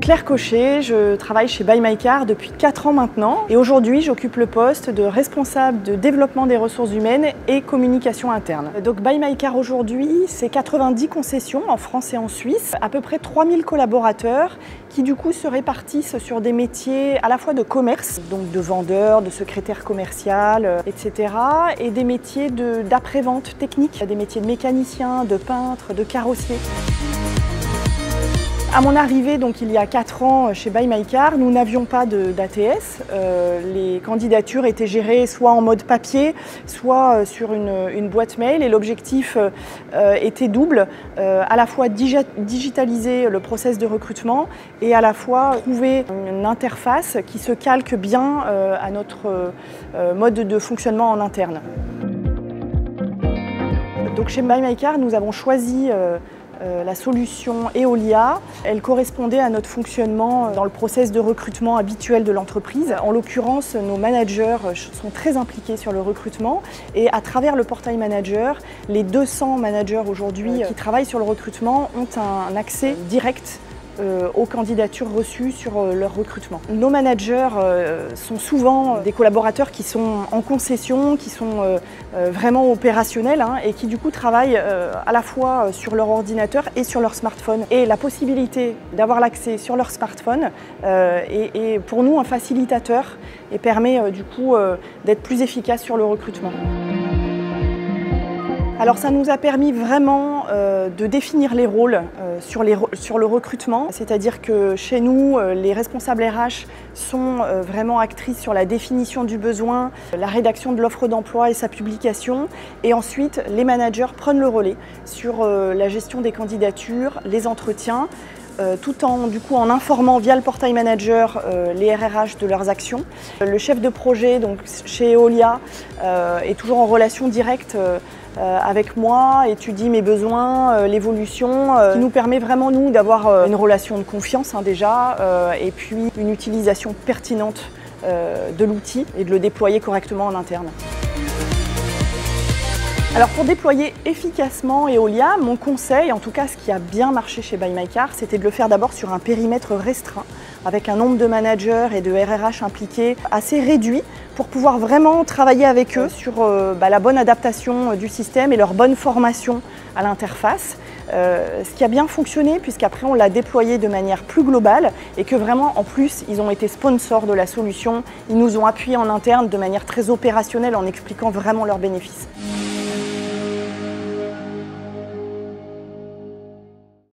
Claire Cochet, je travaille chez Buy My Car depuis 4 ans maintenant et aujourd'hui j'occupe le poste de responsable de développement des ressources humaines et communication interne. Donc Buy My Car aujourd'hui c'est 90 concessions en France et en Suisse, à peu près 3000 collaborateurs qui du coup se répartissent sur des métiers à la fois de commerce, donc de vendeur, de secrétaire commercial, etc. et des métiers d'après-vente technique, des métiers de mécanicien, de peintre, de carrossier. À mon arrivée, donc il y a 4 ans chez Buy My Car, nous n'avions pas d'ATS. Les candidatures étaient gérées soit en mode papier, soit sur une boîte mail. Et l'objectif était double, à la fois digitaliser le process de recrutement et à la fois trouver une interface qui se calque bien à notre mode de fonctionnement en interne. Donc chez Buy My Car, nous avons choisi la solution Eolia. Elle correspondait à notre fonctionnement dans le process de recrutement habituel de l'entreprise. En l'occurrence, nos managers sont très impliqués sur le recrutement et à travers le portail manager, les 200 managers aujourd'hui qui travaillent sur le recrutement ont un accès direct aux candidatures reçues sur leur recrutement. Nos managers sont souvent des collaborateurs qui sont en concession, qui sont vraiment opérationnels et qui du coup travaillent à la fois sur leur ordinateur et sur leur smartphone. Et la possibilité d'avoir l'accès sur leur smartphone est pour nous un facilitateur et permet du coup d'être plus efficace sur le recrutement. Alors ça nous a permis vraiment de définir les rôles sur le recrutement, c'est-à-dire que chez nous, les responsables RH sont vraiment actrices sur la définition du besoin, la rédaction de l'offre d'emploi et sa publication, et ensuite les managers prennent le relais sur la gestion des candidatures, les entretiens, tout en informant via le portail manager les RRH de leurs actions. Le chef de projet donc, chez Eolia est toujours en relation directe avec moi, étudie mes besoins, l'évolution, qui nous permet vraiment nous d'avoir une relation de confiance déjà et puis une utilisation pertinente de l'outil et de le déployer correctement en interne. Alors pour déployer efficacement Eolia, mon conseil, en tout cas ce qui a bien marché chez Buy My Car, c'était de le faire d'abord sur un périmètre restreint, avec un nombre de managers et de RRH impliqués assez réduit, pour pouvoir vraiment travailler avec eux sur la bonne adaptation du système et leur bonne formation à l'interface. Ce qui a bien fonctionné puisqu'après on l'a déployé de manière plus globale et que vraiment en plus ils ont été sponsors de la solution, ils nous ont appuyés en interne de manière très opérationnelle en expliquant vraiment leurs bénéfices.